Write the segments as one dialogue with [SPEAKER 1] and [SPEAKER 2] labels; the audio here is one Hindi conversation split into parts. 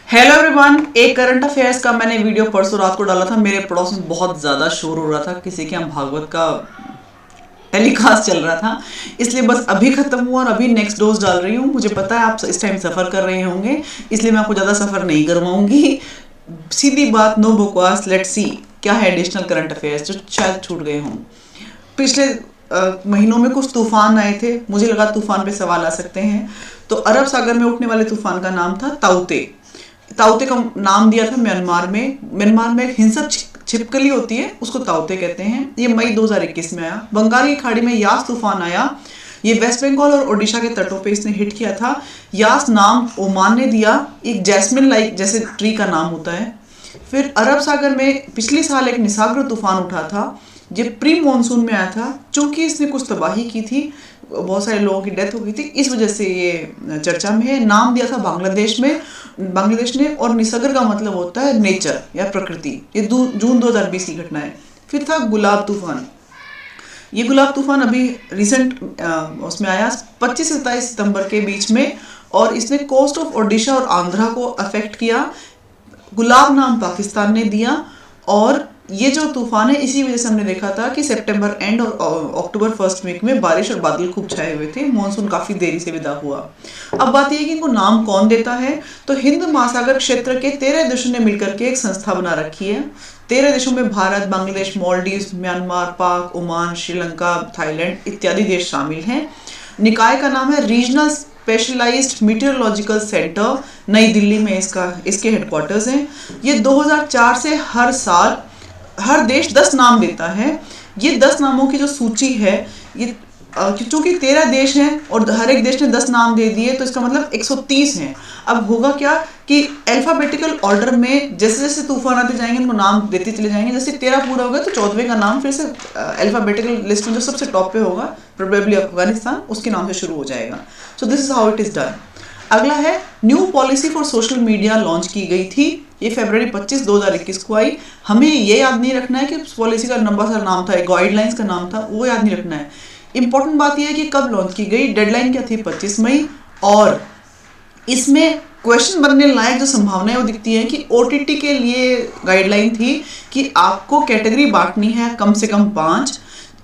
[SPEAKER 1] हेलो एवरीवन, एक करंट अफेयर्स का मैंने वीडियो परसों रात को डाला था। मेरे पड़ोस में बहुत ज़्यादा शोर हो रहा था, किसी के यहाँ भागवत का टेलीकास्ट चल रहा था, इसलिए बस अभी खत्म हुआ और अभी नेक्स्ट डोज डाल रही हूँ। मुझे पता है आप इस टाइम सफ़र कर रहे होंगे, इसलिए मैं आपको ज़्यादा सफ़र नहीं करवाऊंगी। सीधी बात, नो बकवास, लेट्स सी क्या है एडिशनल करंट अफेयर्स जो शायद छूट गए हों। पिछले महीनों में कुछ तूफान आए थे, मुझे लगा तूफान पे सवाल आ सकते हैं। तो अरब सागर में उठने वाले तूफान का नाम था ताउते। ताउते का नाम दिया था म्यांमार में एक हिंसक छिपकली होती है, उसको ताउते कहते हैं। ये मई 2021 में आया। बंगाल की खाड़ी में यास तूफान आया। ये वेस्ट बंगाल और ओडिशा के तटों पे इसने हिट किया था। यास नाम ओमान ने दिया, एक जैस्मिन लाइक जैसे ट्री का नाम होता है। फिर अरब सागर में पिछले साल एक निसाग्र तूफान उठा था, ये प्री मानसून में आया था। चूंकि इसने कुछ तबाही की थी, बहुत सारे लोगों की डेथ हो गई थी, इस वजह से ये चर्चा में है। नाम दिया था बांग्लादेश ने, और निसर्ग का मतलब होता है नेचर या प्रकृति। ये जून 2020 की घटना है। फिर था गुलाब तूफान। ये गुलाब तूफान अभी रिसेंट उसमें आया 25 से 27 सितंबर के बीच में, और इसने कोस्ट ऑफ ओडिशा और आंध्रा को अफेक्ट किया। गुलाब नाम पाकिस्तान ने दिया। और ये जो तूफान है, इसी वजह से हमने देखा था कि सितंबर एंड और अक्टूबर फर्स्ट वीक में बारिश और बादल खूब छाए हुए थे। मानसून काफी देरी से विदा हुआ। अब बात यह है कि इनको नाम कौन देता है, तो हिंद महासागर क्षेत्र के 13 देशों ने मिलकर के एक संस्था बना रखी है। 13 देशों में भारत, बांग्लादेश, मालदीव्स, म्यांमार, पाक, ओमान, श्रीलंका, थाईलैंड इत्यादि देश शामिल हैं। निकाय का नाम है रीजनल स्पेशलाइज्ड मीटेरोलॉजिकल सेंटर, नई दिल्ली में इसके हेडक्वार्टर्स हैं। ये 2004 से हर साल हर देश 10 नाम देता है। ये 10 नामों की जो सूची है, ये चूंकि 13 देश हैं और हर एक देश ने 10 नाम दे दिए, तो इसका मतलब 130 हैं। अब होगा क्या कि अल्फाबेटिकल ऑर्डर में जैसे जैसे तूफान आते जाएंगे उनको नाम देते चले जाएंगे। जैसे 13 पूरा हो गया तो 14वें का नाम फिर से अल्फाबेटिकल लिस्ट में जो सबसे टॉप पे होगा, प्रोबेबली अफगानिस्तान, उसके नाम से शुरू हो जाएगा। So this is how it is done. अगला है new policy for social media, launch की गई थी। ये फरवरी 25 2021 को आई। हमें ये याद नहीं रखना है कि उस पॉलिसी का लंबा सा नाम था, गाइडलाइंस का नाम था, वो याद नहीं रखना है। इंपॉर्टेंट बात यह है कि कब लॉन्च की गई, डेडलाइन क्या थी 25 मई। और इसमें क्वेश्चन बनने लायक जो संभावनाएं वो दिखती है कि ओटीटी के लिए गाइडलाइन थी कि आपको कैटेगरी बांटनी है कम से कम 5।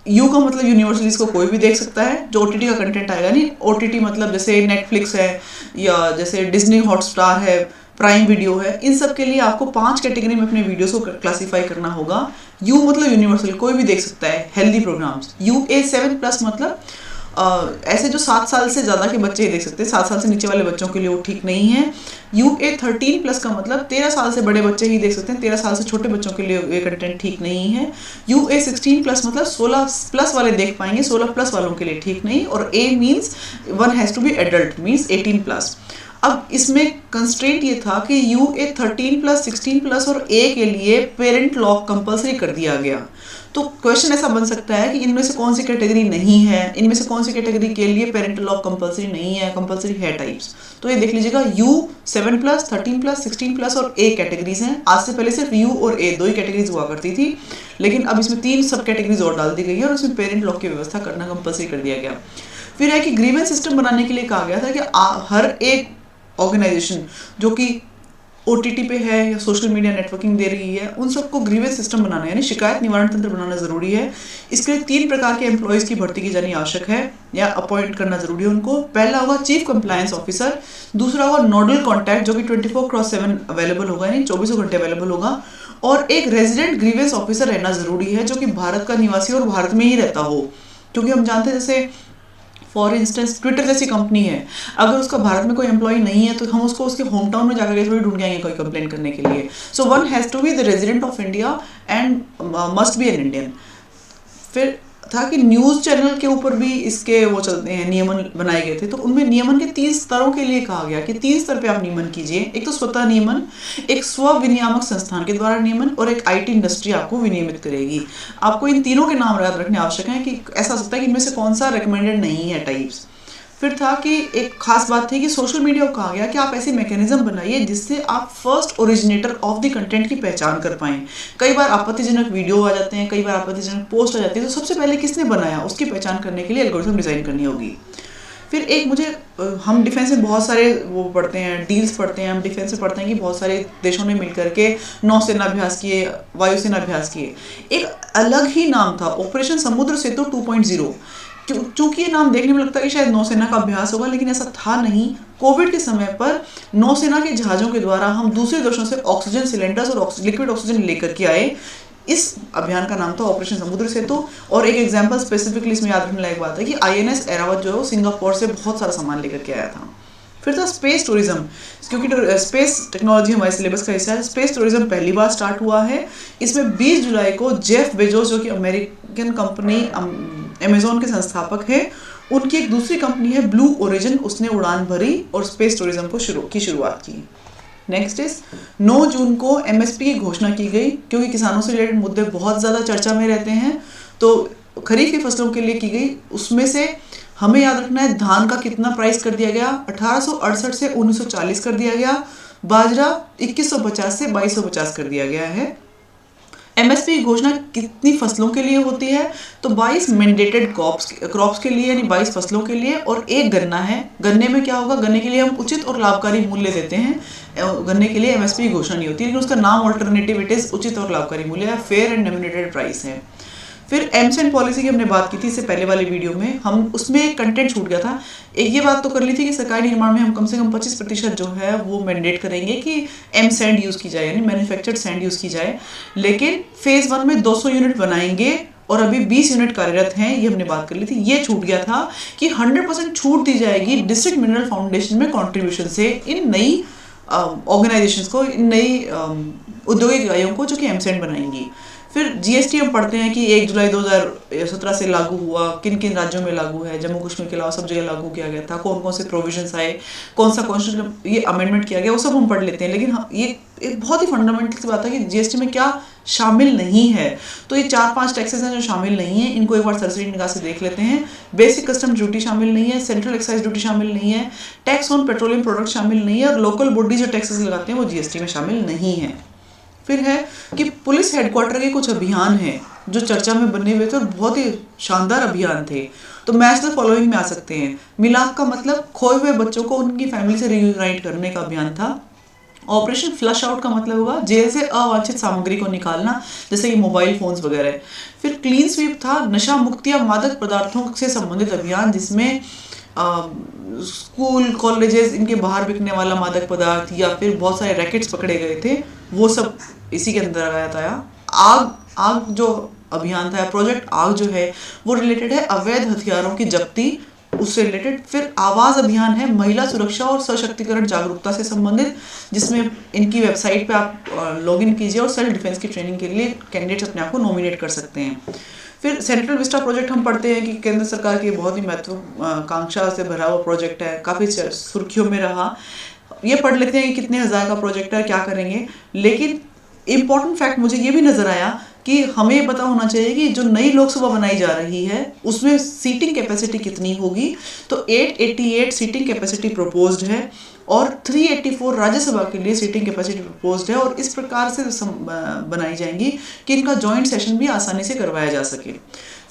[SPEAKER 1] यू का मतलब यूनिवर्सल, इसको कोई भी देख सकता है जो ओटीटी का कंटेंट आएगा। नहीं, ओटीटी मतलब जैसे नेटफ्लिक्स है या जैसे डिज्नी हॉटस्टार है, प्राइम वीडियो है, इन सब के लिए आपको 5 कैटेगरी में अपने वीडियोस को क्लासीफाई करना होगा। यू मतलब यूनिवर्सल, कोई भी देख सकता है, हेल्दी प्रोग्राम्स। UA7+ मतलब ऐसे जो 7 साल से ज़्यादा के बच्चे ही देख सकते हैं, 7 साल से नीचे वाले बच्चों के लिए वो ठीक नहीं है। UA13+ का मतलब 13 साल से बड़े बच्चे ही देख सकते हैं, 13 साल से छोटे बच्चों के लिए ये कंटेंट ठीक नहीं है। UA16+ मतलब 16+ वाले देख पाएंगे, 16+ वालों के लिए ठीक नहीं। और A means 1 has to be adult, means 18+। अब इसमें कंस्ट्रेंट ये था कि UA13+, 16+ और A के लिए पेरेंट लॉक कंपलसरी कर दिया गया। तो क्वेश्चन ऐसा बन सकता है कि इनमें से कौन सी कैटेगरी नहीं है, इनमें से कौन सी कैटेगरी के लिए पेरेंटल लॉक कंपलसरी नहीं है, कंपलसरी है टाइप्स। तो ये देख लीजिएगा, U7+, 13+, 16+ और A कैटेगरीज हैं। आज से पहले सिर्फ U और A 2 ही कैटेगरीज हुआ करती थी, लेकिन अब इसमें 3 सब कैटेगरीज और डाल दी गई है और उसमें पेरेंट लॉक की व्यवस्था करना कंपलसरी कर दिया गया। फिर है कि ग्रीवेंस सिस्टम बनाने के लिए कहा गया था कि हर एक ऑर्गेनाइजेशन जो कि ओटीटी पे है या सोशल मीडिया नेटवर्किंग दे रही है, उन सबको ग्रीवेंस सिस्टम बनाना, यानी शिकायत निवारण तंत्र बनाना जरूरी है। इसके लिए 3 प्रकार के एम्प्लॉयज की भर्ती की जानी आवश्यक है या अपॉइंट करना जरूरी है उनको। पहला होगा चीफ कंप्लायंस ऑफिसर, दूसरा होगा नोडल कॉन्टैक्ट जो कि 24/7 अवेलेबल होगा, यानी 24 घंटे अवेलेबल होगा, और एक रेजिडेंट ग्रीवेंस ऑफिसर रहना जरूरी है जो कि भारत का निवासी और भारत में ही रहता हो। क्योंकि हम जानते हैं जैसे फॉर इंस्टेंस ट्विटर जैसी कंपनी है, अगर उसका भारत में कोई एम्प्लॉय नहीं है तो हम उसको उसके होम टाउन में जाकर थोड़ी ढूंढ आएंगे कोई कंप्लेन करने के लिए। So 1 has to be the resident of India and must be an Indian. फिर था कि न्यूज़ चैनल के ऊपर भी इसके वो चलते हैं, नियमन बनाए गए थे। तो उनमें नियमन के 3 स्तरों के लिए कहा गया कि 3 स्तर पे आप नियमन कीजिए। एक तो स्वतः नियमन, एक स्व विनियामक संस्थान के द्वारा नियमन, और एक IT इंडस्ट्री आपको विनियमित करेगी। आपको इन तीनों के नाम याद रखने आवश्यक है कि ऐसा हो सकता है कि इनमें से कौन सा रिकमेंडेड नहीं है टाइप्स। फिर था कि एक खास बात थी कि सोशल मीडिया को कहा गया कि आप ऐसी मैकेनिज्म बनाइए जिससे आप first originator of the content की पहचान कर पाएं। कई बार आपत्तिजनक वीडियो आ जाते हैं, कई बार आपत्तिजनक पोस्ट आ जाती है, तो सबसे पहले किसने बनाया उसकी पहचान करने के लिए एल्गोरिथम डिजाइन करनी होगी। फिर एक मुझे हम डिफेंस में बहुत सारे वो पढ़ते हैं, डील्स पढ़ते हैं, हम डिफेंस में पढ़ते हैं कि बहुत सारे देशों ने मिलकर के नौसेना अभ्यास किए, वायुसेना अभ्यास किए। एक अलग ही नाम था, ऑपरेशन समुद्र सेतु 2.0। क्योंकि ये नाम देखने में लगता है कि शायद नौसेना का अभ्यास होगा, लेकिन ऐसा था नहीं। कोविड के समय पर नौसेना के जहाजों के द्वारा हम दूसरे देशों से ऑक्सीजन सिलेंडर्स और लिक्विड ऑक्सीजन लेकर के आए। इस अभियान का नाम था ऑपरेशन समुद्र सेतु। और एक एग्जांपल स्पेसिफिकली इसमें याद रखने लायक बात है कि INS एरावत जो है सिंगापुर से बहुत सारा सामान लेकर के आया था। फिर था स्पेस टूरिज्म, क्योंकि स्पेस टेक्नोलॉजी हमारे सिलेबस का हिस्सा है। स्पेस टूरिज्म पहली बार स्टार्ट हुआ है। इसमें 20 जुलाई को जेफ बेजोस, जो कि अमेरिकन कंपनी अमेजोन के संस्थापक है, उनकी एक दूसरी कंपनी है ब्लू ओरिजिन, उसने उड़ान भरी और स्पेस टूरिज्म को शुरुआत की। नेक्स्ट इज 9 जून को MSP की घोषणा की गई, क्योंकि किसानों से रिलेटेड मुद्दे बहुत ज़्यादा चर्चा में रहते हैं, तो खरीफ की फसलों के लिए की गई। उसमें से हमें याद रखना है धान का कितना प्राइस कर दिया गया, 1868 से 1940 कर दिया गया। बाजरा 2150 से 2250 कर दिया गया है। MSP की घोषणा कितनी फसलों के लिए होती है, तो 22 मैंडेटेड क्रॉप्स के लिए, यानी 22 फसलों के लिए, और एक गन्ना है। गन्ने में क्या होगा, गन्ने के लिए हम उचित और लाभकारी मूल्य देते हैं। गन्ने के लिए MSP की घोषणा नहीं होती, लेकिन उसका नाम ऑल्टरनेटिव इट इज उचित और लाभकारी मूल्य है, फेयर एंड रेम्यूनरेटेड प्राइस है। फिर एमसेंड पॉलिसी की हमने बात की थी इससे पहले वाले वीडियो में, हम उसमें एक कंटेंट छूट गया था। एक ये बात तो कर ली थी कि सरकारी निर्माण में हम कम से कम 25% जो है वो मैंडेट करेंगे कि एमसेंड यूज़ की जाए, यानी मैन्युफैक्चर्ड सैंड यूज़ की जाए। लेकिन फेज़ 1 में 200 यूनिट बनाएंगे और अभी 20 यूनिट कार्यरत हैं, ये हमने बात कर ली थी। ये छूट गया था कि 100% छूट दी जाएगी डिस्ट्रिक्ट मिनरल फाउंडेशन में कॉन्ट्रीब्यूशन से इन नई ऑर्गेनाइजेशंस को, इन नई औद्योगिक इकाइयों को जो कि एमसेंड बनाएंगी। फिर GST हम पढ़ते हैं कि 1 जुलाई 2017 से लागू हुआ, किन किन राज्यों में लागू है, जम्मू कश्मीर के अलावा सब जगह लागू किया गया था, कौन कौन से प्रोविजंस आए, कौन सा कॉन्स्टिट्यूशन ये अमेंडमेंट किया गया, वो सब हम पढ़ लेते हैं। लेकिन हाँ, ये एक बहुत ही फंडामेंटल सी बात है कि GST में क्या शामिल नहीं है। तो ये 4-5 टैक्सेस हैं जो शामिल नहीं है, इनको एक बार सरसरी निगाह से देख लेते हैं। बेसिक कस्टम ड्यूटी शामिल नहीं है, सेंट्रल एक्साइज ड्यूटी शामिल नहीं है, टैक्स ऑन पेट्रोलियम प्रोडक्ट शामिल नहीं है, और लोकल बॉडी जो टैक्सेस लगाते हैं वो GST में शामिल नहीं है। फिर है कि पुलिस हेडक्वार्टर के कुछ अभियान हैं जो चर्चा में बने हुए थे और बहुत ही शानदार अभियान थे। तो मैच द फॉलोइंग में आ सकते हैं। मिलाप का मतलब खोए हुए बच्चों को उनकी फैमिली से रियूनाइट करने का अभियान था। ऑपरेशन फ्लश आउट का मतलब होगा जेल से अवांछित सामग्री को निकालना, जैसे कि मोबाइल फोन्स वगैरह। फिर क्लीन स्वीप था नशा मुक्ति या मादक पदार्थों से संबंधित अभियान, जिसमें स्कूल कॉलेजेस इनके बाहर बिकने वाला मादक पदार्थ या फिर बहुत सारे रैकेट्स पकड़े गए थे, वो सब इसी के अंदर आया था। आग जो अभियान था, प्रोजेक्ट आग जो है वो रिलेटेड है अवैध हथियारों की जब्ती, उससे रिलेटेड। फिर आवाज़ अभियान है महिला सुरक्षा और सशक्तिकरण जागरूकता से संबंधित, जिसमें इनकी वेबसाइट पे आप लॉगिन कीजिए और सेल्फ डिफेंस की ट्रेनिंग के लिए कैंडिडेट्स अपने आप को नॉमिनेट कर सकते हैं। फिर सेंट्रल विस्टा प्रोजेक्ट हम पढ़ते हैं कि केंद्र सरकार की बहुत ही महत्वाकांक्षा से भरा हुआ प्रोजेक्ट है, काफ़ी सुर्खियों में रहा। ये पढ़ लेते हैं कि कितने हज़ार का प्रोजेक्ट है, क्या करेंगे। लेकिन इम्पॉर्टेंट फैक्ट मुझे ये भी नज़र आया कि हमें ये पता होना चाहिए कि जो नई लोकसभा बनाई जा रही है उसमें सीटिंग कैपेसिटी कितनी होगी। तो 888 सीटिंग कैपेसिटी प्रपोज्ड है और 384 राज्यसभा के लिए सीटिंग कैपेसिटी प्रपोज्ड है, और इस प्रकार से बनाई जाएंगी कि इनका जॉइंट सेशन भी आसानी से करवाया जा सके।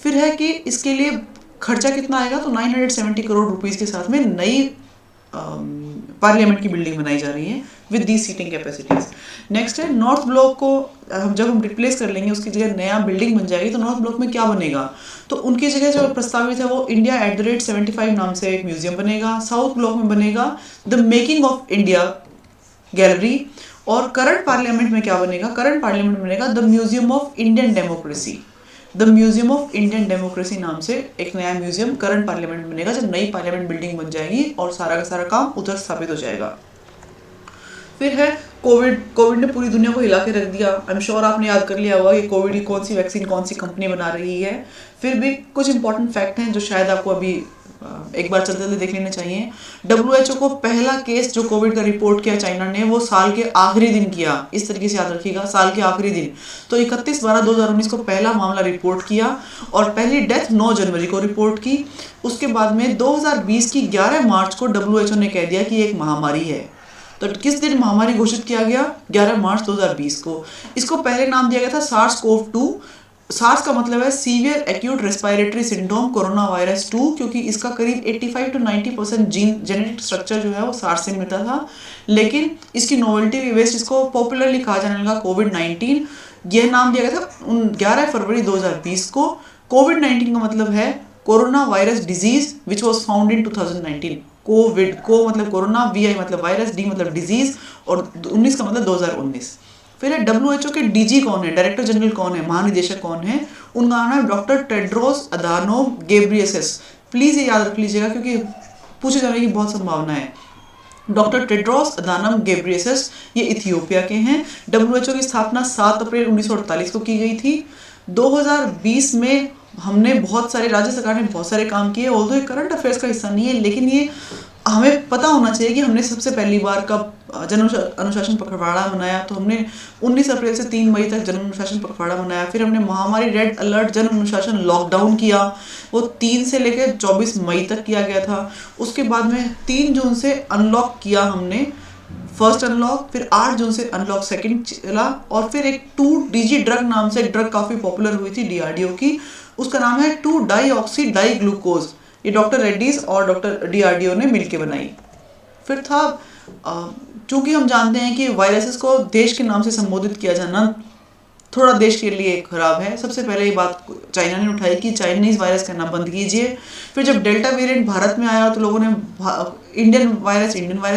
[SPEAKER 1] फिर है कि इसके लिए खर्चा कितना आएगा, तो 970 करोड़ रुपीस के साथ में नई पार्लियामेंट की बिल्डिंग बनाई जा रही है with the seating capacities. Next है नॉर्थ ब्लॉक को जब हम रिप्लेस कर लेंगे, उसकी जगह नया बिल्डिंग बन जाएगी, तो नॉर्थ ब्लॉक में क्या बनेगा, तो उनकी जगह जो प्रस्तावित है वो इंडिया @75 नाम से एक म्यूजियम बनेगा। साउथ ब्लॉक में बनेगा the making of India gallery, और करंट पार्लियामेंट में क्या बनेगा, करंट पार्लियामेंट में बनेगा the museum of Indian democracy. The museum of Indian democracy नाम से एक नया म्यूजियम करंट पार्लियामेंट में बनेगा जब नई पार्लियामेंट बिल्डिंग बन जाएगी और सारा का सारा काम उधर स्थापित हो जाएगा। फिर है कोविड ने पूरी दुनिया को हिला के रख दिया। आई एम श्योर आपने याद कर लिया होगा कि कोविड की कौन सी वैक्सीन कौन सी कंपनी बना रही है। फिर भी कुछ इंपॉर्टेंट फैक्ट हैं जो शायद आपको अभी एक बार चलते चलते देख लेने चाहिए। WHO को पहला केस जो कोविड का रिपोर्ट किया चाइना ने, वो साल के आखिरी दिन किया। इस तरीके से याद रखिएगा, साल के आखिरी दिन। तो 31/12/2019 को पहला मामला रिपोर्ट किया और पहली डेथ 9 जनवरी को रिपोर्ट की। उसके बाद में 2020 की 11 मार्च को WHO ने कह दिया कि ये एक महामारी है। तो किस दिन महामारी घोषित किया गया, 11 मार्च 2020 को। इसको पहले नाम दिया गया था SARS-CoV-2। सार्स का मतलब है severe acute respiratory syndrome corona virus 2, क्योंकि इसका करीब 85 to 90% जेनेटिक स्ट्रक्चर जो है वो सार्स से मिलता था, लेकिन इसकी नोवेल्टी की वजह से इसको पॉपुलरली कहा जाने लगा कोविड-19। यह नाम दिया गया था 11 फरवरी 2020 को। कोविड-19 का मतलब है corona virus disease which was found in 2019। Covid को मतलब कोरोना, वी मतलब वायरस, डी मतलब डिजीज और 19 का मतलब 2019। फिर WHO के डीजी कौन है, डायरेक्टर जनरल कौन है, महानिदेशक कौन है, उनका नाम है doctor Tedros Adhanom Ghebreyesus. Please ये याद रख लीजिएगा क्योंकि पूछे जाने की बहुत संभावना है। डॉक्टर टेड्रोस अधानोम गेब्रियेसस ये इथियोपिया के हैं। WHO की स्थापना 7 अप्रैल 1948 को की गई थी। 2020 में हमने बहुत सारे, राज्य सरकार ने बहुत सारे काम किए, ऑल्दो ये करंट अफेयर्स का हिस्सा नहीं है, लेकिन ये हमें पता होना चाहिए कि हमने सबसे पहली बार कब जन अनुशासन पखवाड़ा मनाया। तो हमने 19 अप्रैल से 3 मई तक जन अनुशासन पखवाड़ा मनाया। फिर हमने महामारी रेड अलर्ट जन अनुशासन लॉकडाउन किया, वो 3 से लेकर 24 मई तक किया गया था। उसके बाद में 3 जून से अनलॉक किया हमने, फर्स्ट अनलॉक, फिर 8 जून से अनलॉक सेकंड चला, और फिर एक 2DG ड्रग नाम से एक ड्रग काफ़ी पॉपुलर हुई थी DRDO की, उसका नाम है 2-डाईऑक्सी डाईग्लूकोज। ये डॉक्टर रेड्डीज और डॉक्टर DRDO ने मिलकर बनाई। फिर था चूंकि हम जानते हैं कि वायरसेस को देश के नाम से संबोधित किया जाना थोड़ा देश के लिए खराब है। सबसे पहले ये बात चाइना ने उठाई कि चाइनीज वायरस कहना बंद कीजिए। फिर जब डेल्टा वेरिएंट भारत में आया तो लोगों ने इंडियन वायरस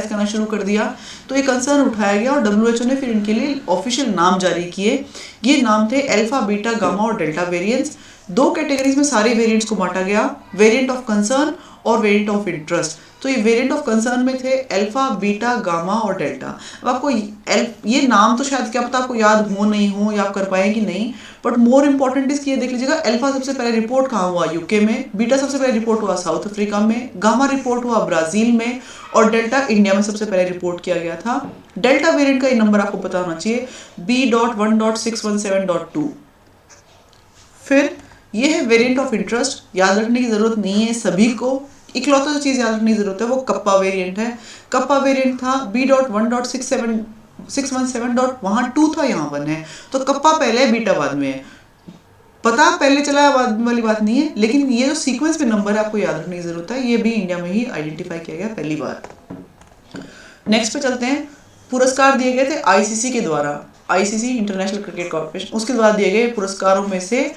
[SPEAKER 1] कहना शुरू कर दिया, तो ये कंसर्न उठाया गया और WHO ने फिर इनके लिए ऑफिशियल नाम जारी किए। ये नाम थे अल्फा, बीटा, गामा और डेल्टा वेरिएंट्स। 2 कैटेगरीज में सारे वेरिएंट्स को बांटा गया, वेरिएंट ऑफ कंसर्न और वेरिएंट ऑफ इंटरेस्ट। तो ये वेरिएंट ऑफ कंसर्न में थे अल्फा, बीटा, गामा और डेल्टा। अब आपको ये नाम तो शायद क्या पता आपको याद हो नहीं हो या आप कर पाए कि नहीं, बट मोर इंपॉर्टेंट इसकी ये देख लीजिएगा, अल्फा सबसे पहले रिपोर्ट कहाँ हुआ, यूके में, बीटा सबसे पहले रिपोर्ट हुआ साउथ अफ्रीका में, गामा रिपोर्ट हुआ ब्राजील में और डेल्टा इंडिया में सबसे पहले रिपोर्ट किया गया था। डेल्टा वेरिएंट का ये नंबर आपको पता होना चाहिए, B.1.617.2। फिर ये है वेरिएंट ऑफ इंटरेस्ट, याद रखने की जरूरत नहीं है सभी को। इकलौता जो चीज याद रखने की जरूरत है वो कप्पा वेरिएंट है। कप्पा वेरिएंट था B.1.617. वहां 2 था, यहाँ 1 है, तो कप्पा पहले है, बीटा बाद में है। पता पहले चला बाद वाली बात नहीं है, लेकिन ये जो सीक्वेंस में नंबर है आपको याद रखने की जरूरत है। ये भी इंडिया में ही आइडेंटिफाई किया गया पहली बार। नेक्स्ट पे चलते हैं। पुरस्कार दिए गए थे ICC के द्वारा, ICC इंटरनेशनल क्रिकेट कॉर्पोरेशन, उसके द्वारा दिए गए पुरस्कारों में से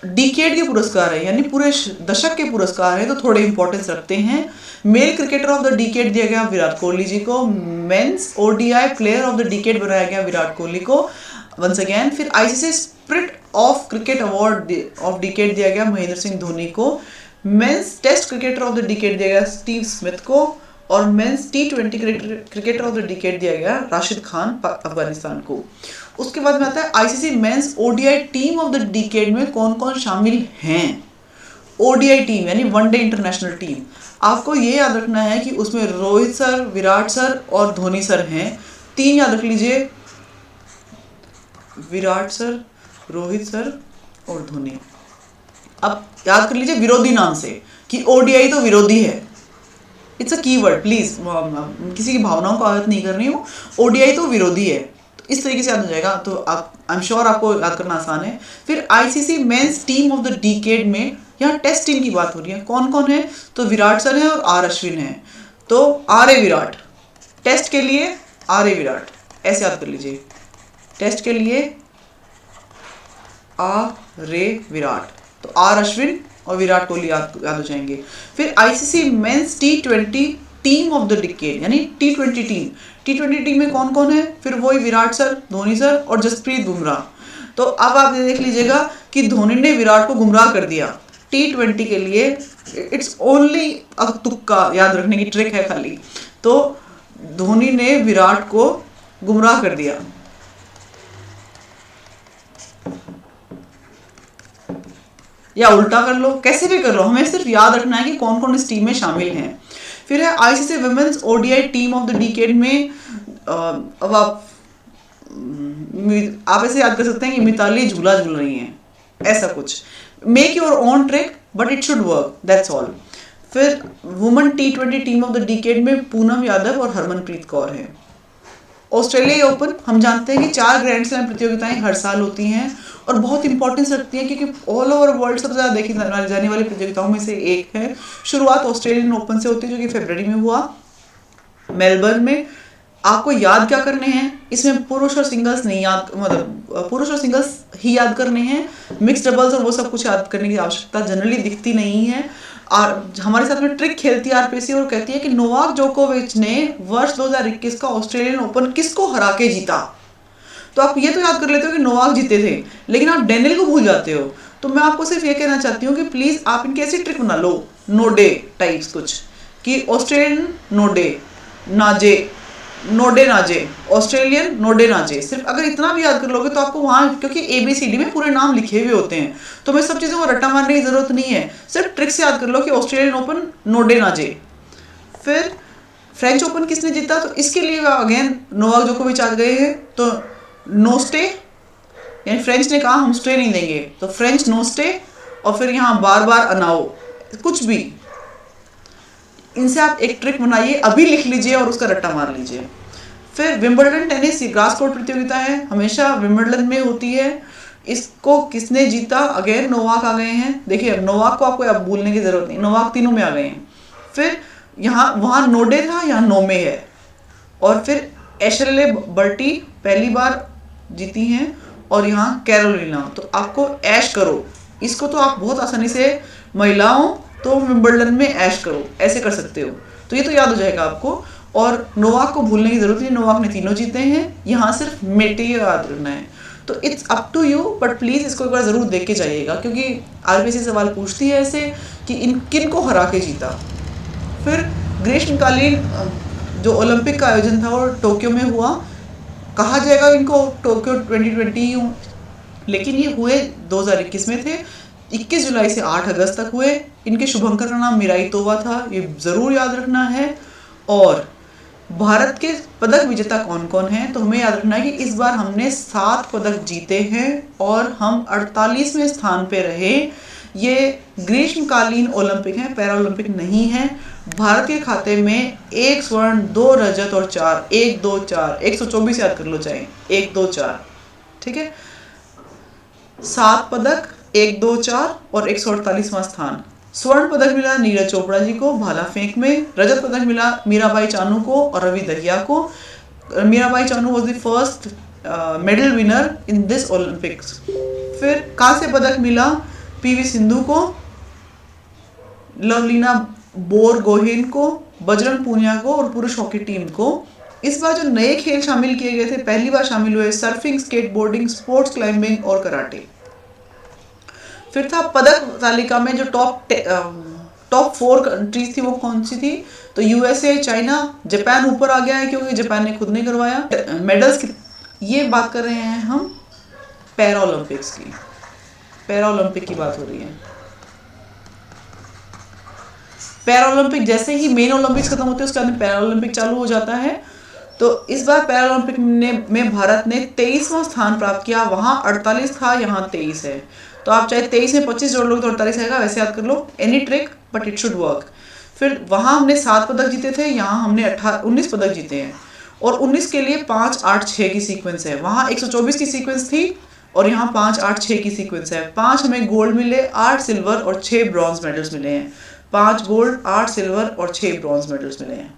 [SPEAKER 1] डिकेड के पुरस्कार है, यानी पूरे दशक के पुरस्कार है, तो थोड़े इंपॉर्टेंस रखते हैं। Male cricketer of the decade दिया गया विराट कोहली जी को। Men's ODI player of the decade बनाया गया विराट कोहली को वंस अगेन। फिर ICC spirit of cricket award of decade दिया गया महेंद्र सिंह धोनी को। Men's test cricketer of the decade दिया गया स्टीव स्मिथ को, और men's T20 cricketer of the decade दिया गया राशिद खान अफगानिस्तान को। उसके बाद में आता है ICC men's ODI team of the decade में कौन कौन शामिल हैं। ODI टीम यानी वनडे इंटरनेशनल टीम, आपको ये याद रखना है कि उसमें रोहित सर, विराट सर और धोनी सर हैं। 3 याद रख लीजिए, विराट सर, रोहित सर और धोनी। अब याद कर लीजिए विरोधी नाम से कि ODI तो विरोधी है, इट्स अ कीवर्ड, प्लीज किसी की भावनाओं को आहत नहीं कर रही हूँ। ODI तो विरोधी है, इस तरीके से याद हो जाएगा, तो आप आई एम श्योर आपको याद करना आसान है। फिर ICC men's team of the decade में यहाँ टेस्ट टीम की बात हो रही है, कौन कौन है, तो विराट सर है और R अश्विन है, तो RA विराट टेस्ट के लिए, RA विराट ऐसे याद कर लीजिए, टेस्ट के लिए RA विराट, तो R अश्विन और विराट कोहली याद हो जाएंगे। फिर ICC men's T20 team of the decade यानी T20 टीम, T20 टीम में कौन कौन है, फिर वही विराट सर, धोनी सर और जसप्रीत बुमराह। तो अब आप देख लीजिएगा कि धोनी ने विराट को गुमराह कर दिया T20 के लिए, इट्स ओनली अ तुक्का, याद रखने की ट्रिक है खाली। तो धोनी ने विराट को गुमराह कर दिया। या उल्टा कर लो, कैसे भी कर लो, हमें सिर्फ याद रखना है कि कौन कौन इस टीम में शामिल हैं। फिर है ICC women's ODI team of the decade में, अब आप ऐसे याद कर सकते हैं कि मिताली झूला झूल रही हैं, ऐसा कुछ। Make your own trick but it should work, that's all. फिर women T20 team of the decade में पूनम यादव और हरमनप्रीत कौर है। ऑस्ट्रेलिया ओपन हम जानते हैं कि 4 ग्रैंड स्लैम प्रतियोगिताएं हर साल होती हैं और बहुत इंपॉर्टेंस रखती हैं, क्योंकि ऑल ओवर वर्ल्ड सबसे ज़्यादा देखी जाने वाली प्रतियोगिताओं में से एक है। शुरुआत ऑस्ट्रेलियन ओपन से होती है, जो कि फरवरी में हुआ मेलबर्न में। आपको याद क्या करने हैं इसमें, पुरुष और सिंगल्स नहीं याद, मतलब पुरुष और सिंगल्स ही याद करने हैं, मिक्स डबल्स और वो सब कुछ याद करने की आवश्यकता जनरली दिखती नहीं है। और हमारे साथ में ट्रिक खेलती है आरपीसी और कहती है कि नोवाक जोकोविच ने वर्ष 2021 का ऑस्ट्रेलियन ओपन किसको हरा के जीता। तो आप ये तो याद कर लेते हो कि नोवाक जीते थे, लेकिन आप डेनियल को भूल जाते हो। तो मैं आपको सिर्फ ये कहना चाहती हूँ कि प्लीज आप इनकी ऐसी ट्रिक बना लो, नोडे टाइप्स कुछ, कि ऑस्ट्रेलियन नोडे नाजे, नोडे नाजे, ऑस्ट्रेलियन नोडे नाजे। सिर्फ अगर इतना भी याद कर लोगे तो आपको वहाँ, क्योंकि ABCD में पूरे नाम लिखे हुए होते हैं, तो मैं सब चीज़ों को रट्टा मारने की जरूरत नहीं है, सिर्फ ट्रिक से याद कर लो कि ऑस्ट्रेलियन ओपन नोडे नाजे। फिर फ्रेंच ओपन किसने जीता, तो इसके लिए अगेन नोवाक जोकोविच आ गए हैं, तो नो स्टे, यानी फ्रेंच ने कहा हम स्टे नहीं देंगे, तो फ्रेंच नो स्टे, और फिर यहाँ बार बार अनाओ, कुछ भी इनसे आप एक ट्रिक बनाइए, अभी लिख लीजिए और उसका रट्टा मार लीजिए। फिर विंबलडन टेनिस ग्रास कोर्ट प्रतियोगिता है, हमेशा विंबलडन में होती है। इसको किसने जीता, अगेन नोवाक आ गए हैं। देखिए अब नोवाक को आपको अब भूलने की जरूरत नहीं, नोवाक तीनों में आ गए हैं। फिर यहाँ वहाँ नोडे था, यहाँ नोमे है। और फिर एशरले बर्टी पहली बार जीती हैं, और यहाँ कैरोलिना। तो आपको ऐश करो, इसको तो आप बहुत आसानी से, महिलाओं तो विंबलडन में ऐश करो ऐसे कर सकते हो, तो ये तो याद हो जाएगा आपको। और नोवाक को भूलने की जरूरत नहीं, नोवाक ने तीनों जीते हैं, यहाँ सिर्फ मेटे याद रखना है। तो it's up to you, but please इसको एक बार जरूर देख के जाइएगा, क्योंकि आरबीसी सवाल पूछती है ऐसे कि इन किन को हरा के जीता। फिर ग्रीष्मकालीन जो ओलंपिक का आयोजन था वो टोक्यो में हुआ, कहा जाएगा इनको टोक्यो 2020, लेकिन ये हुए 2021 में थे। 21 जुलाई से 8 अगस्त तक हुए। इनके शुभंकर का नाम मिराई तोवा था, ये जरूर याद रखना है। और भारत के पदक विजेता कौन कौन हैं, तो हमें याद रखना है कि इस बार हमने 7 पदक जीते हैं और हम 48वें स्थान पे रहे। ये ग्रीष्मकालीन ओलंपिक है, पैरा ओलंपिक नहीं है। भारत के खाते में 1 स्वर्ण, 2 रजत और 4, 1 2 4, 124 याद कर लो चाहे, 1 2 4, ठीक है। 7 पदक, 1 2 4 और 148वां स्थान। स्वर्ण पदक मिला नीरज चोपड़ा जी को भाला फेंक में। रजत पदक मिला मीराबाई चानू को और रवि दहिया को। Mirabai Chanu was the first medal winner in this Olympics. फिर कांस्य पदक मिला पीवी सिंधु को, लवलीना बोरगोहेन को, बजरंग पूनिया को और पुरुष हॉकी टीम को। इस बार जो नए खेल शामिल किए गए थे, पहली बार शामिल हुए सर्फिंग, स्केटबोर्डिंग, स्पोर्ट्स क्लाइंबिंग और कराटे। फिर था पदक तालिका में जो टॉप 4 कंट्रीज थी वो कौन सी थी, तो यूएसए, चाइना, जापान ऊपर आ गया है क्योंकि जापान ने खुद नहीं करवाया मेडल्स की। ये बात कर रहे हैं हम पैरा ओलंपिक्स की, पैरा ओलंपिक की बात हो रही है। पैरा ओलंपिक जैसे ही मेन ओलंपिक्स खत्म होते हैं उसके बाद पैरा ओलंपिक चालू हो जाता है। तो इस बार पैरा ओलंपिक में भारत ने 23वां स्थान प्राप्त किया। वहाँ 48 था, यहाँ 23 है। तो आप चाहे 23 में 25 जोड़ लो तो 48 आएगा, वैसे याद कर लो, any trick but it should work. फिर वहाँ हमने 7 पदक जीते थे, यहाँ हमने 19 पदक जीते हैं। और 19 के लिए 5 8 6 की सीक्वेंस है। वहाँ 124 की सीक्वेंस थी और यहाँ 5 8 6 की सीक्वेंस है। 5 हमें गोल्ड मिले, 8 सिल्वर और 6 ब्रॉन्ज मेडल्स मिले हैं। 5 गोल्ड, 8 सिल्वर और 6 ब्रॉन्ज मेडल्स मिले हैं।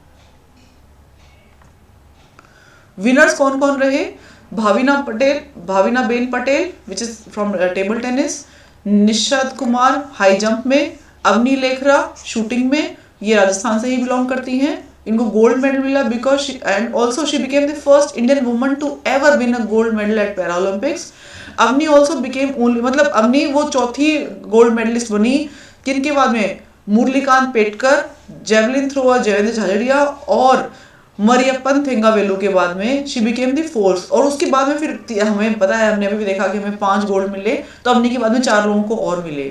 [SPEAKER 1] विनर्स कौन कौन रहे, Bhavina Ben Patel which is from table tennis, Nishad Kumar high jump में, अवनी लेखरा शूटिंग में, ये राजस्थान से ही बिलोंग करती हैं। इनको गोल्ड मेडल मिला because and also she became the first Indian woman to ever win a gold medal at para Olympics. Avani also became only, मतलब अवनी वो चौथी गोल्ड मेडलिस्ट बनी किनके बाद में, मुरलीकांत पेटकर, जेवलिन थ्रोअर जयेंद्र झाझड़िया और मरियप्पन थेंगावेलू के बाद में शी बिकेम द फोर्थ। और उसके बाद में फिर हमें पता है, हमने अभी भी देखा कि हमें 5 गोल्ड मिले, तो अवनी के बाद में 4 लोगों को और मिले,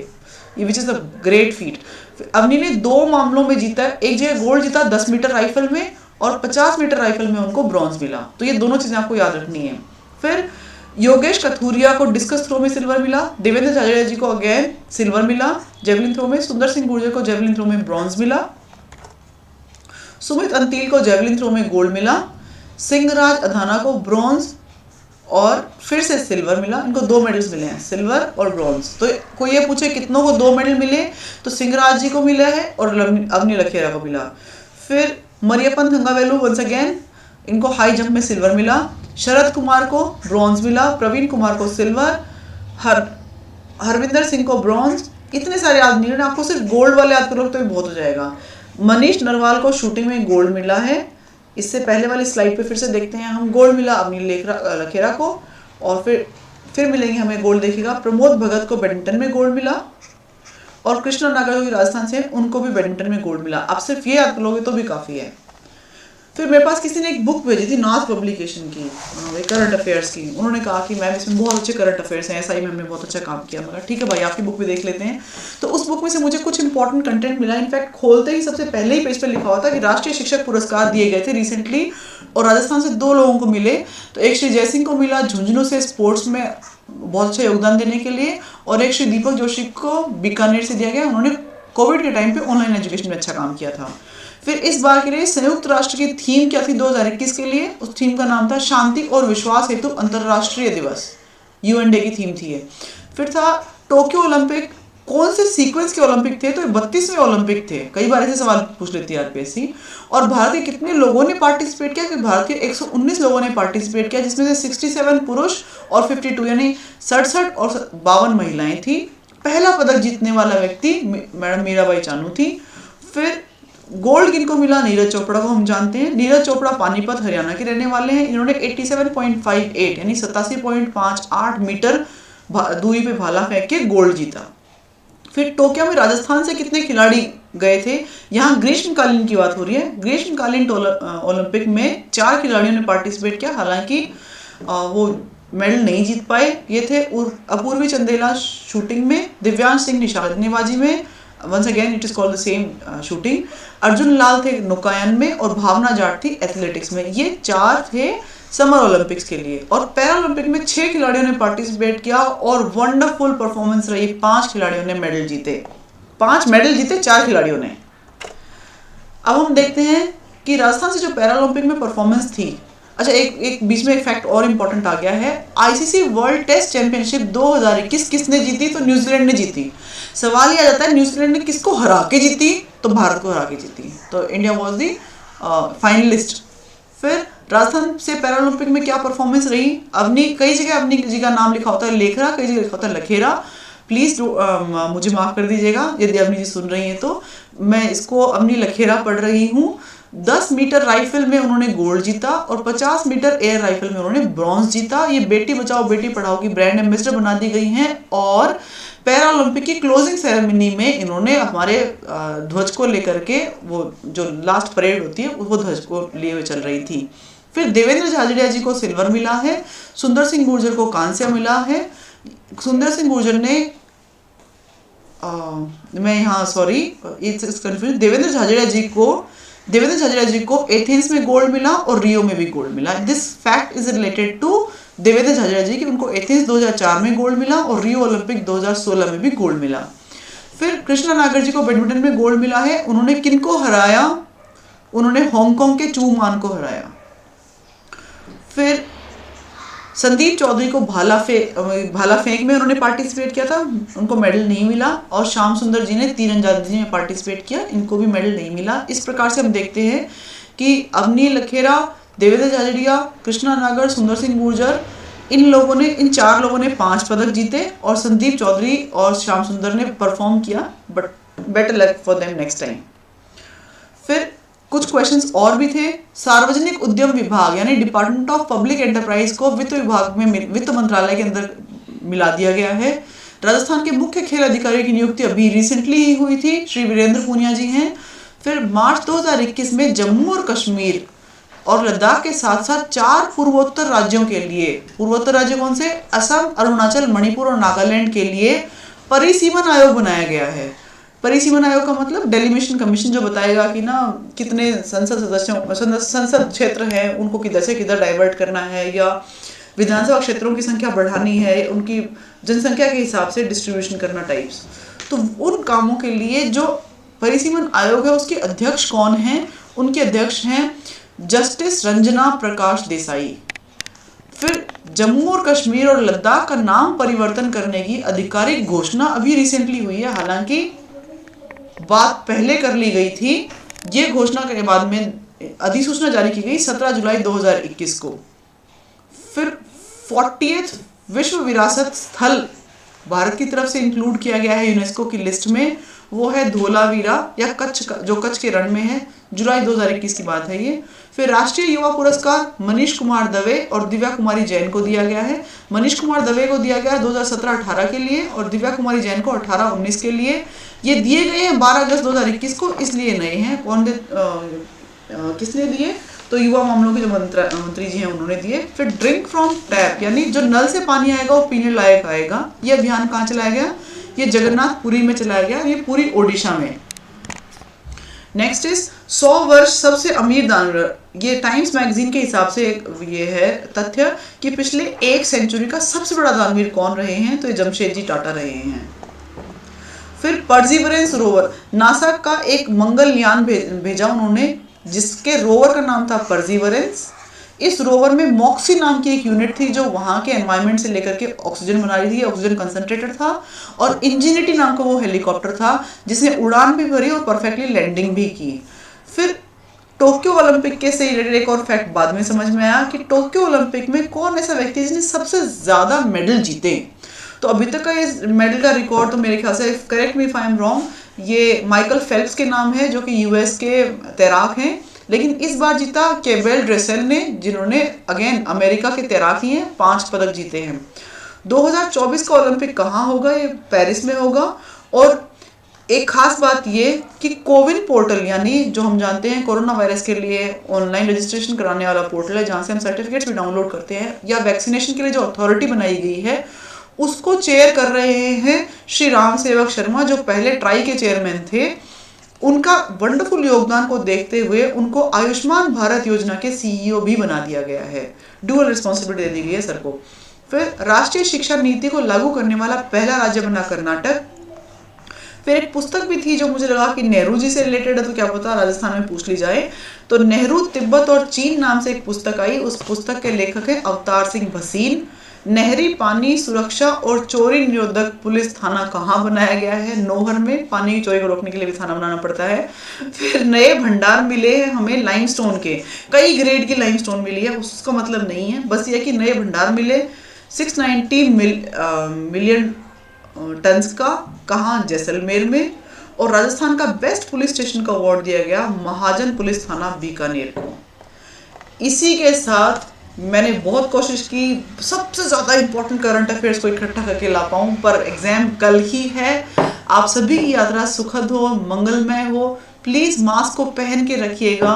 [SPEAKER 1] ये which is a great feat. Avani ने 2 मामलों में जीता, एक जगह गोल्ड जीता 10 मीटर राइफल में और 50 मीटर राइफल में उनको ब्रॉन्ज मिला। तो ये दोनों चीजें आपको याद रखनी है। फिर योगेश कथूरिया को डिस्कस थ्रो में सिल्वर मिला, देवेंद्र झाझड़िया जी को अगेन सिल्वर मिला जेवलिन थ्रो में, सुंदर सिंह गुर्जर को जेवलिन थ्रो में ब्रॉन्ज मिला, सुमित अंतिल को जेवलिन थ्रो में गोल्ड मिला, सिंहराज अधाना को ब्रॉन्ज और फिर से सिल्वर मिला। इनको 2 मेडल्स मिले हैं, सिल्वर और ब्रॉन्ज। तो कोई ये पूछे कितनों को 2 मेडल मिले, तो सिंहराज जी को मिला है और अवनी लखेरा को मिला। फिर मरियप्पन थंगावेलु वंस अगेन, इनको हाई जंप में सिल्वर मिला। शरद कुमार को ब्रॉन्ज मिला, प्रवीण कुमार को सिल्वर, हरविंदर सिंह को ब्रॉन्ज। इतने सारे याद नहीं, आपको सिर्फ गोल्ड वाले याद करोगे तो भी बहुत हो जाएगा। मनीष नरवाल को शूटिंग में गोल्ड मिला है। इससे पहले वाली स्लाइड पे फिर से देखते हैं हम, गोल्ड मिला अवनी लखेरा को। और फिर मिलेंगे हमें गोल्ड देखिएगा, प्रमोद भगत को बैडमिंटन में गोल्ड मिला, और कृष्णा नागर जो राजस्थान से, उनको भी बैडमिंटन में गोल्ड मिला। आप सिर्फ ये याद कर लोगे तो भी काफ़ी है। फिर मेरे पास किसी ने एक बुक भेजी थी नाथ पब्लिकेशन की, करंट अफेयर्स की। उन्होंने कहा कि मैम इसमें बहुत अच्छे करंट अफेयर्स हैं, SI मैम ने बहुत अच्छा काम किया। मगर ठीक है भाई, आपकी बुक भी देख लेते हैं। तो उस बुक में से मुझे कुछ इंपॉर्टेंट कंटेंट मिला। इनफैक्ट खोलते ही सबसे पहले ही पेज पर लिखा हुआ था कि राष्ट्रीय शिक्षक पुरस्कार दिए गए थे रिसेंटली, और राजस्थान से 2 लोगों को मिले। तो एक श्री जयसिंह को मिला झुंझुनू से स्पोर्ट्स में बहुत अच्छा योगदान देने के लिए, और एक श्री दीपक जोशी को बीकानेर से दिया गया। उन्होंने कोविड के टाइम पे ऑनलाइन एजुकेशन में अच्छा काम किया था। फिर इस बार के लिए संयुक्त राष्ट्र की थीम क्या थी 2021 के लिए? उस थीम का नाम था शांति और विश्वास हेतु अंतर्राष्ट्रीय दिवस, UN डे की थीम थी ये। फिर था टोक्यो ओलंपिक, कौन से सीक्वेंस के ओलंपिक थे? तो 32वें ओलंपिक थे। कई बार ऐसे सवाल पूछ लेती है RPSC। और भारत के कितने लोगों ने पार्टिसिपेट किया? कि भारत के 119 लोगों ने पार्टिसिपेट किया, जिसमें से 67 पुरुष और 52 यानी 67 और 52 महिलाएं थी। पहला पदक जीतने वाला व्यक्ति मैडम मीराबाई चानू थी। फिर गोल्ड किनको मिला? नीरज चोपड़ा को हम जानते हैं। नीरज चोपड़ा पानीपत हरियाणा के रहने वाले हैं। इन्होंने 87.58 यानी 87.58 मीटर दूरी पे भाला फेंक के गोल्ड जीता। फिर टोक्यो में राजस्थान से कितने खिलाड़ी गए थे? यहाँ ग्रीष्मकालीन की बात हो रही है। ग्रीष्मकालीन ओलंपिक में 4 खिलाड़ियों ने पार्टिसिपेट किया, हालांकि वो मेडल नहीं जीत पाए। ये थे अपूर्वी चंदेला शूटिंग में, दिव्यांश सिंह निशानेबाजी में, once again it is called the same shooting, Arjun Lal थे नौकायन में, और भावना जाट थी एथलेटिक्स में। ये 4 थे समर ओलंपिक्स के लिए। और पैरा ओलंपिक में 6 खिलाड़ियों ने पार्टिसिपेट किया और वंडरफुल परफॉर्मेंस रही। 5 खिलाड़ियों ने मेडल जीते, 5 मेडल जीते 4 खिलाड़ियों ने। अब हम देखते हैं कि राजस्थान से जो पैरा ओलंपिक में परफॉर्मेंस थी। अच्छा, एक बीच में एक फैक्ट और इम्पोर्टेंट आ गया है। ICC वर्ल्ड टेस्ट चैंपियनशिप 2021 किसने जीती? तो न्यूजीलैंड ने जीती। सवाल ये आ जाता है न्यूजीलैंड ने किसको हरा के जीती? तो भारत को हरा के जीती। तो इंडिया वॉज दी फाइनलिस्ट। फिर राजस्थान से पैरा ओलंपिक में क्या परफॉर्मेंस रही? कई जगह अवनी जी का नाम लिखा होता है लेखरा, कई जगह लिखा होता है लखेरा। प्लीज मुझे माफ कर दीजिएगा यदि अवनी जी सुन रही हैं तो। मैं इसको अवनी लखेरा पढ़ रही हूँ। 10 मीटर राइफल में उन्होंने गोल्ड जीता और 50 मीटर एयर राइफल में उन्होंने ब्रॉन्ज जीता। ये बेटी बचाओ बेटी पढ़ाओ की ब्रांड एम्बेसडर बना दी गई हैं। और पैरा ओलंपिक की क्लोजिंग सेरेमनी में इन्होंने हमारे ध्वज को लेकर के, वो जो लास्ट परेड होती है वो ध्वज को लिए हुए चल रही थी। फिर देवेंद्र झाझड़िया जी को सिल्वर मिला है, सुंदर सिंह गुर्जर को कांस्य मिला है। सुंदर सिंह गुर्जर ने देवेंद्र झाझड़िया जी को एथेंस में गोल्ड मिला और रियो में भी गोल्ड मिला। This fact is related to Devendra Jhajharia ji कि उनको एथेंस 2004 में गोल्ड मिला और रियो ओलंपिक 2016 में भी गोल्ड मिला। फिर कृष्णा नागर जी को बैडमिंटन में गोल्ड मिला है। उन्होंने किनको हराया? उन्होंने हांगकांग के चू मान को हराया। फिर संदीप चौधरी को भाला फेंक में उन्होंने पार्टिसिपेट किया था, उनको मेडल नहीं मिला। और श्याम सुंदर जी ने तीरंदाजी में पार्टिसिपेट किया, इनको भी मेडल नहीं मिला। इस प्रकार से हम देखते हैं कि अवनी लखेरा, देवेंद्र झाझड़िया, कृष्णा नागर, सुंदर सिंह गुर्जर, इन 4 लोगों ने 5 पदक जीते और संदीप चौधरी और श्याम सुंदर ने परफॉर्म किया, but better luck for them next time. फिर कुछ क्वेश्चंस और भी थे। सार्वजनिक उद्यम विभाग यानी डिपार्टमेंट ऑफ पब्लिक एंटरप्राइज को वित्त विभाग में वित्त मंत्रालय के अंदर मिला दिया गया है। राजस्थान के मुख्य खेल अधिकारी की नियुक्ति अभी रिसेंटली ही हुई थी, श्री वीरेंद्र पूनिया जी हैं। फिर मार्च 2021 में जम्मू और कश्मीर और लद्दाख के साथ साथ 4 पूर्वोत्तर राज्यों के लिए, पूर्वोत्तर राज्य कौन से? असम, अरुणाचल, मणिपुर और नागालैंड के लिए परिसीमन आयोग बनाया गया है। परिसीमन आयोग का मतलब डेलिमिशन कमीशन, जो बताएगा कि ना कितने संसद क्षेत्र हैं, उनको किधर से किधर डाइवर्ट करना है, या विधानसभा क्षेत्रों की संख्या बढ़ानी है, उनकी जनसंख्या के हिसाब से डिस्ट्रीब्यूशन करना टाइप्स। तो उन कामों के लिए जो परिसीमन आयोग है उसके अध्यक्ष कौन हैं? उनके अध्यक्ष हैं जस्टिस रंजना प्रकाश देसाई। फिर जम्मू और कश्मीर और लद्दाख का नाम परिवर्तन करने की आधिकारिक घोषणा अभी रिसेंटली हुई है, हालांकि बात पहले कर ली गई थी। ये घोषणा के बाद में अधिसूचना जारी की गई 17 जुलाई 2021 को। फिर 40th विश्व विरासत स्थल भारत की तरफ से इंक्लूड किया गया है यूनेस्को की लिस्ट में, वो है धोलावीरा या कच्छ का, जो कच्छ के रण में है। जुलाई 2021 की बात है ये। फिर राष्ट्रीय युवा पुरस्कार मनीष कुमार दवे और दिव्या कुमारी जैन को दिया गया है। मनीष कुमार दवे को दिया गया 2017-18 के लिए और दिव्या कुमारी जैन को 18-19 के लिए। ये दिए गए हैं 12 अगस्त 2021 को, इसलिए नए हैं। किसने दिए? तो युवा मामलों के जो मंत्री जी हैं उन्होंने दिए। फिर ड्रिंक फ्रॉम टैप, यानी जो नल से पानी आएगा वो पीने लायक आएगा। ये अभियान कहाँ चलाया गया? ये जगन्नाथपुरी में चलाया गया, ये पूरी ओडिशा में। नेक्स्ट इज 100 वर्ष सबसे अमीर दानव। ये टाइम्स मैगजीन के हिसाब से ये है तथ्य कि पिछले 1 सेंचुरी का सबसे बड़ा दानवीर कौन रहे हैं, तो ये जमशेदजी टाटा रहे हैं। फिर परसिवरेंस रोवर, नासा का एक मंगल यान भेजा उन्होंने, जिसके रोवर का नाम था परसिवरेंस। इस रोवर में मॉक्सी नाम की एक यूनिट थी जो वहां के एनवायरनमेंट से लेकर के ऑक्सीजन बना रही थी, ऑक्सीजन कंसंट्रेटर था। और इंजीनिटी नाम का वो हेलीकॉप्टर था जिसने उड़ान भी भरी और परफेक्टली लैंडिंग भी की। फिर टोक्यो ओलंपिक के से रिलेटेड एक और फैक्ट बाद में समझ में आया कि टोक्यो ओलंपिक में कौन ऐसा व्यक्ति जिसने सबसे ज्यादा मेडल जीते। तो अभी तक का इस मेडल का रिकॉर्ड तो मेरे ख्याल से, correct me if I am wrong, ये माइकल फेल्प्स के नाम है जो कि यूएस के तैराक हैं। लेकिन इस बार जीता केबेल ड्रेसेल ने, जिन्होंने अगेन अमेरिका के तैराकी हैं, 5 पदक जीते हैं। 2024 का ओलंपिक कहाँ होगा? ये पेरिस में होगा। और एक खास बात ये कि कोविन पोर्टल, यानी जो हम जानते हैं कोरोना वायरस के लिए ऑनलाइन रजिस्ट्रेशन कराने वाला पोर्टल है, जहाँ से हम सर्टिफिकेट्स भी डाउनलोड करते हैं, या वैक्सीनेशन के लिए जो अथॉरिटी बनाई गई है उसको चेयर कर रहे हैं श्री राम सेवक शर्मा, जो पहले ट्राई के चेयरमैन थे। उनका वंडरफुल योगदान को देखते हुए उनको आयुष्मान भारत योजना के सीईओ भी बना दिया गया है। डुअल रिस्पॉन्सिबिलिटी दे दी गई है सर को। फिर राष्ट्रीय शिक्षा नीति को लागू करने वाला पहला राज्य बना कर्नाटक। फिर एक पुस्तक भी थी जो मुझे लगा कि नेहरू जी से रिलेटेड है, तो क्या पता राजस्थान में पूछ ली जाए। तो नेहरू तिब्बत और चीन नाम से एक पुस्तक आई, उस पुस्तक के लेखक है अवतार सिंह भसीन। नहरी पानी सुरक्षा और चोरी निरोधक पुलिस थाना कहाँ बनाया गया है? नौहर में। पानी की चोरी को रोकने के लिए भी थाना बनाना पड़ता है। फिर नए भंडार मिले हैं हमें लाइमस्टोन के, कई ग्रेड की लाइमस्टोन मिली है, उसका मतलब नहीं है, बस ये कि नए भंडार मिले 690 मिलियन टन्स का। कहाँ? जैसलमेर में। और राजस्थान का बेस्ट पुलिस स्टेशन का अवार्ड दिया गया महाजन पुलिस थाना बीकानेर को। इसी के साथ मैंने बहुत कोशिश की सबसे ज़्यादा इंपॉर्टेंट करंट अफेयर्स को इकट्ठा करके ला पाऊँ, पर एग्जाम कल ही है। आप सभी की यात्रा सुखद हो, मंगलमय हो। प्लीज़ मास्क को पहन के रखिएगा।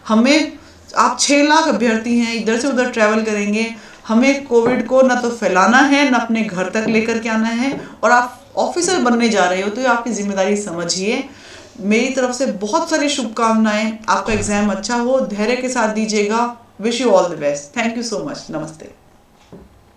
[SPEAKER 1] हमें, आप 6 लाख अभ्यर्थी हैं, इधर से उधर ट्रैवल करेंगे, हमें कोविड को ना तो फैलाना है ना अपने घर तक लेकर के आना है। और आप ऑफिसर बनने जा रहे हो तो ये आपकी जिम्मेदारी समझिए। मेरी तरफ से बहुत सारी शुभकामनाएं। आपका एग्जाम अच्छा हो, धैर्य के साथ दीजिएगा। Wish you all the best. Thank you so much. नमस्ते।